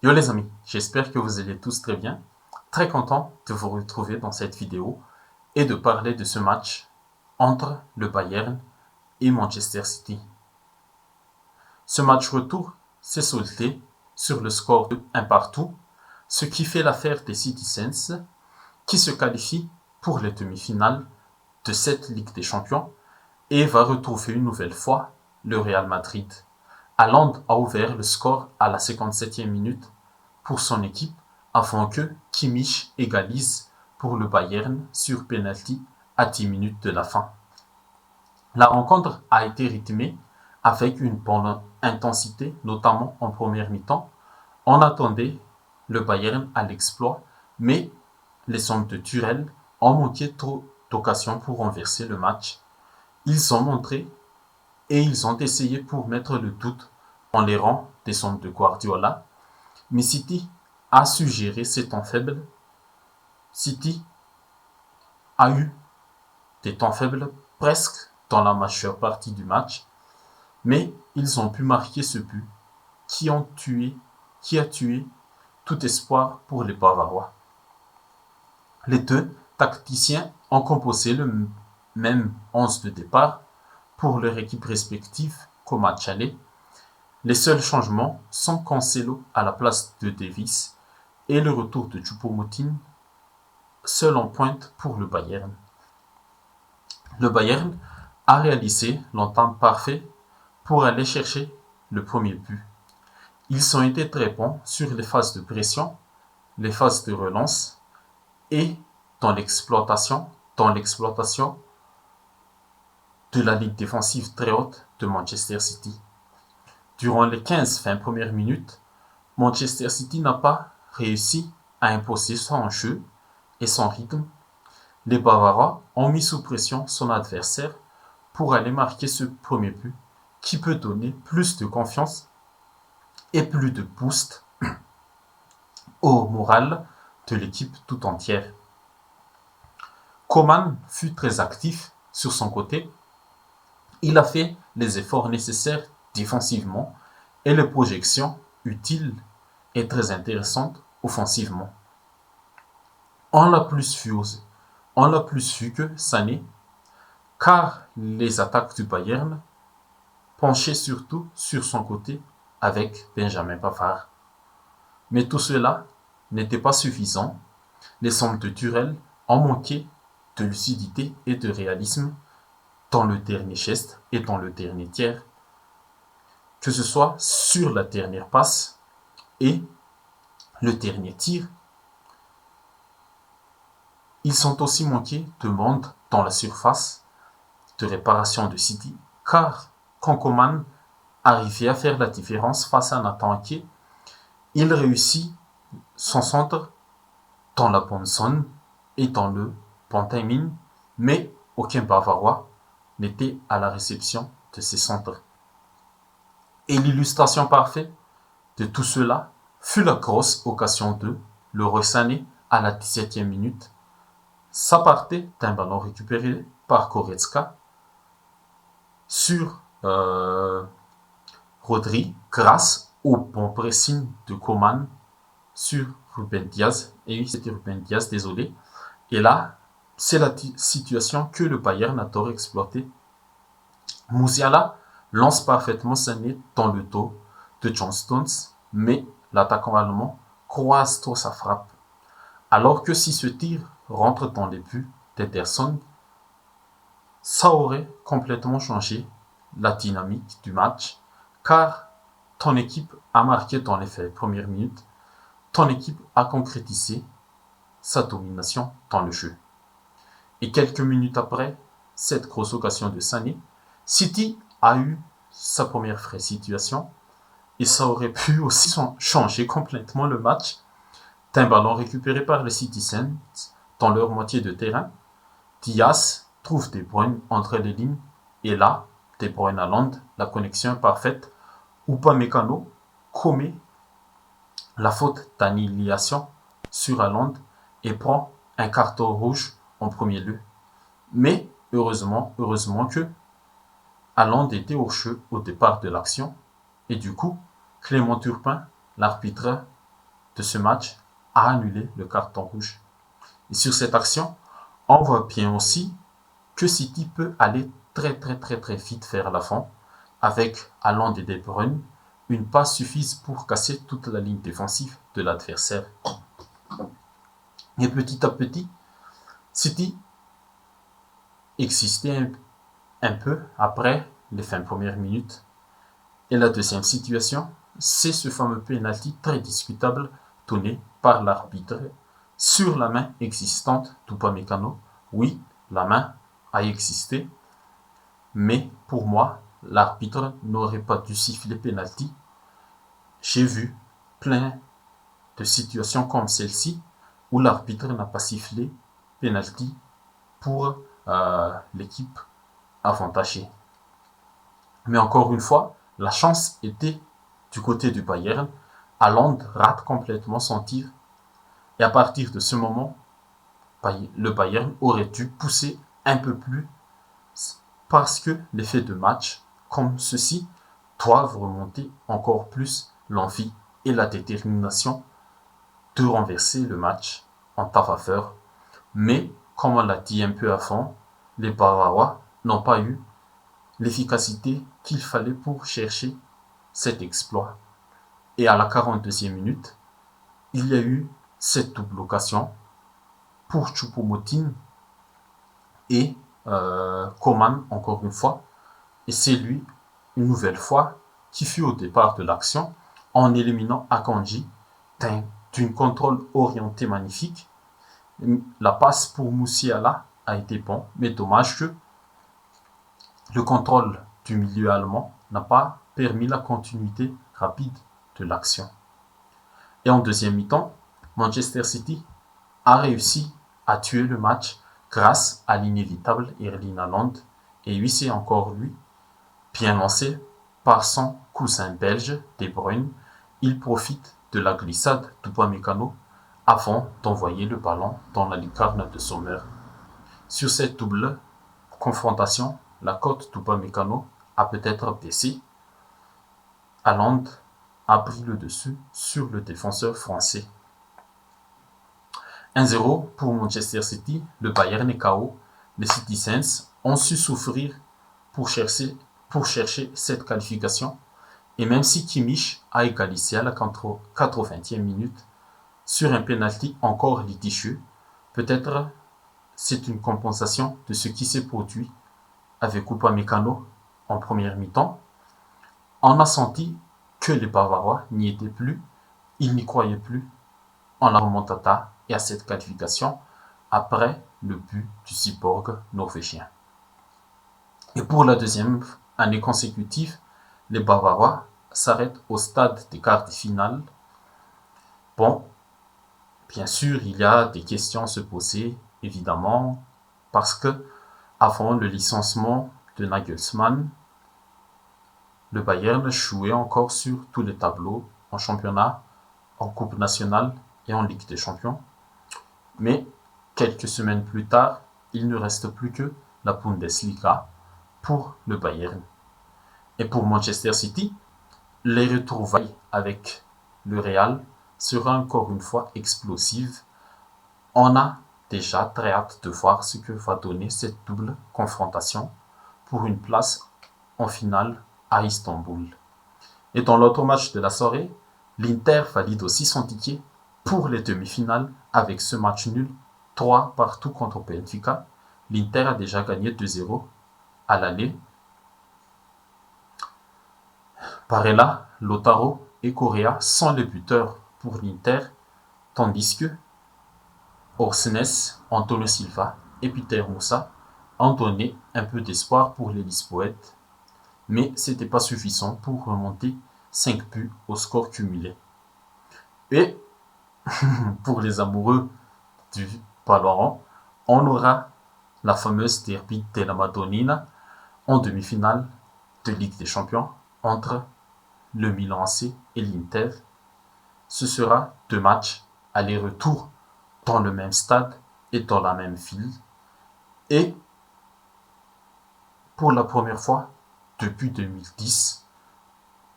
Yo les amis, j'espère que vous allez tous très bien. Très content de vous retrouver dans cette vidéo et de parler de ce match entre le Bayern et Manchester City. Ce match retour s'est soldé sur le score de 1 partout, ce qui fait l'affaire des Citizens qui se qualifient pour les demi-finales de cette Ligue des Champions et va retrouver une nouvelle fois le Real Madrid. Haaland a ouvert le score à la 57e minute pour son équipe avant que Kimmich égalise pour le Bayern sur penalty à 10 minutes de la fin. La rencontre a été rythmée avec une bonne intensité, notamment en première mi-temps. On attendait le Bayern à l'exploit, mais les hommes de Tuchel ont manqué trop d'occasions pour renverser le match. Ils ont montré et ils ont essayé pour mettre le doute dans les rangs des hommes de Guardiola, mais City a su gérer ses temps faibles. City a eu des temps faibles presque dans la majeure partie du match, mais ils ont pu marquer ce but qui a tué tout espoir pour les Bavarois. Les deux tacticiens ont composé le même 11 de départ pour leur équipe respective qu'au match aller. Les seuls changements sont Cancelo à la place de Davies et le retour de Choupo-Moting, seul en pointe pour le Bayern. Le Bayern a réalisé l'entame parfait pour aller chercher le premier but. Ils ont été très bons sur les phases de pression, les phases de relance et dans l'exploitation de la ligne défensive très haute de Manchester City. Durant les 15-20 premières minutes, Manchester City n'a pas réussi à imposer son jeu et son rythme. Les Bavarois ont mis sous pression son adversaire pour aller marquer ce premier but qui peut donner plus de confiance et plus de boost au moral de l'équipe tout entière. Coman fut très actif sur son côté. Il a fait les efforts nécessaires défensivement et les projections utiles et très intéressantes offensivement. On l'a plus vu que Sané, car les attaques du Bayern penchaient surtout sur son côté avec Benjamin Pavard. Mais tout cela n'était pas suffisant. Les hommes de Tuchel ont manqué de lucidité et de réalisme dans le dernier geste et dans le dernier tiers, que ce soit sur la dernière passe et le dernier tir. Ils ont aussi manqué de monde dans la surface de réparation de City, car quand Coman arrivait à faire la différence face à un attaquant, il réussit son centre dans la bonne zone et dans le bon timing, mais aucun Bavarois n'était à la réception de ces centres. Et l'illustration parfaite de tout cela fut la grosse occasion de Leroy Sané à la 17e minute. Ça partait d'un ballon récupéré par Goretzka sur Rodri grâce au bon pressing de Coman sur Ruben Diaz. Et oui, c'était Ruben Diaz, désolé. Et là, c'est la situation que le Bayern adore exploiter. Musiala lance parfaitement Sané dans le dos de John Stones, mais l'attaquant allemand croise trop sa frappe. Alors que si ce tir rentre dans les buts d'Ederson, ça aurait complètement changé la dynamique du match, car ton équipe a marqué dans les premières minutes, ton équipe a concrétisé sa domination dans le jeu. Et quelques minutes après cette grosse occasion de Sané, City a eu sa première vraie situation et ça aurait pu aussi changer complètement le match d'un ballon récupéré par les Citizens dans leur moitié de terrain. Diaz trouve De Bruyne entre les lignes et là, De Bruyne à Haaland, la connexion est parfaite. Upamecano commet la faute d'annihilation sur Haaland et prend un carton rouge en premier lieu. Mais heureusement que Haaland était au jeu au départ de l'action et du coup, Clément Turpin, l'arbitre, de ce match a annulé le carton rouge. Et sur cette action, on voit bien aussi que City peut aller très vite vers l'avant avec Haaland et De Bruyne. Une passe suffise pour casser toute la ligne défensive de l'adversaire. Et petit à petit, City existait un peu après les 20 premières minutes. Et la deuxième situation, c'est ce fameux penalty très discutable donné par l'arbitre sur la main existante d'Upamecano. Oui, la main a existé, mais pour moi, l'arbitre n'aurait pas dû siffler penalty. J'ai vu plein de situations comme celle-ci où l'arbitre n'a pas sifflé penalty pour l'équipe avantagée. Mais encore une fois, la chance était du côté du Bayern. Haaland rate complètement son tir. Et à partir de ce moment, le Bayern aurait dû pousser un peu plus parce que l'effet de match comme ceci doivent remonter encore plus l'envie et la détermination de renverser le match en ta faveur. Mais, comme on l'a dit un peu avant, les Bavarois n'ont pas eu l'efficacité qu'il fallait pour chercher cet exploit. Et à la 42e minute, il y a eu cette double occasion pour Choupo-Moting et Coman encore une fois. Et c'est lui, une nouvelle fois, qui fut au départ de l'action en éliminant Akanji d'une contrôle orientée magnifique. La passe pour Moussiala a été bon, mais dommage que le contrôle du milieu allemand n'a pas permis la continuité rapide de l'action. Et en deuxième mi-temps, Manchester City a réussi à tuer le match grâce à l'inévitable Erling Haaland. Et oui, c'est encore lui, bien lancé par son cousin belge De Bruyne. Il profite de la glissade d'Upamecano avant d'envoyer le ballon dans la lucarne de Sommer. Sur cette double confrontation, la cote d'Upamecano a peut-être baissé. Haaland a pris le dessus sur le défenseur français. 1-0 pour Manchester City, le Bayern est KO. Les Citizens ont su souffrir pour chercher cette qualification. Et même si Kimmich a égalisé à la 80e minute sur un penalty encore litigieux, peut-être c'est une compensation de ce qui s'est produit avec Upamecano en première mi-temps. On a senti que les Bavarois n'y étaient plus, ils n'y croyaient plus en la remontada et à cette qualification après le but du cyborg norvégien. Et pour la deuxième année consécutive, les Bavarois s'arrêtent au stade des quarts de finale. Bon, bien sûr, il y a des questions à se poser, évidemment, parce que avant le licenciement de Nagelsmann, le Bayern jouait encore sur tous les tableaux, en championnat, en Coupe nationale et en Ligue des champions. Mais quelques semaines plus tard, il ne reste plus que la Bundesliga pour le Bayern. Et pour Manchester City, les retrouvailles avec le Real sera encore une fois explosive. On a déjà très hâte de voir ce que va donner cette double confrontation pour une place en finale à Istanbul. Et dans l'autre match de la soirée, l'Inter valide aussi son ticket pour les demi-finales avec ce match nul 3-3 contre Benfica. L'Inter a déjà gagné 2-0 à l'aller. Barella, Lautaro et Correa sont les buteurs pour l'Inter, tandis que Orsnes, Antonio Silva et Peter Moussa ont donné un peu d'espoir pour les Lisboètes, mais ce n'était pas suffisant pour remonter 5 buts au score cumulé. Et pour les amoureux du ballon, on aura la fameuse derby della Madonnina en demi-finale de Ligue des Champions entre le Milan AC et l'Inter. Ce sera 2 matchs aller-retour dans le même stade et dans la même ville. Et pour la première fois depuis 2010,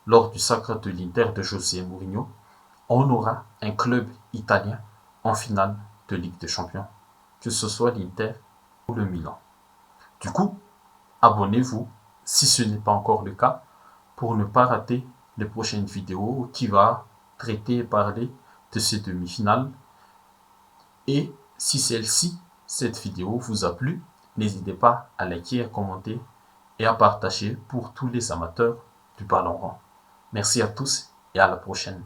lors du sacre de l'Inter de José Mourinho, on aura un club italien en finale de Ligue des Champions, que ce soit l'Inter ou le Milan. Du coup, abonnez-vous si ce n'est pas encore le cas pour ne pas rater les prochaines vidéos qui va traiter et parler de ces demi-finales. Et si cette vidéo vous a plu, n'hésitez pas à liker, à commenter et à partager pour tous les amateurs du ballon rond. Merci à tous et à la prochaine.